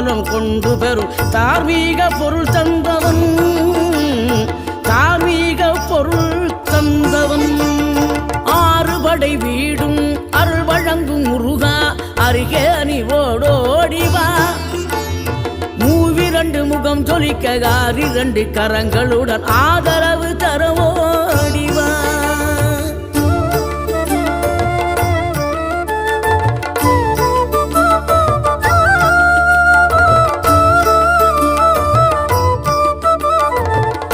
மூலம் கொண்டு பெறும் தார்மீக பொருள் தந்தவன், தார்மீக பொருள் தந்தவன். ஆறுபடை வீடும் அருள் வழங்கும் முருகா அருகே அணிவோடோடிவா. மூவிரண்டு முகம் ஜொலிக்க 2 கரங்களுடன் ஆதரவு தர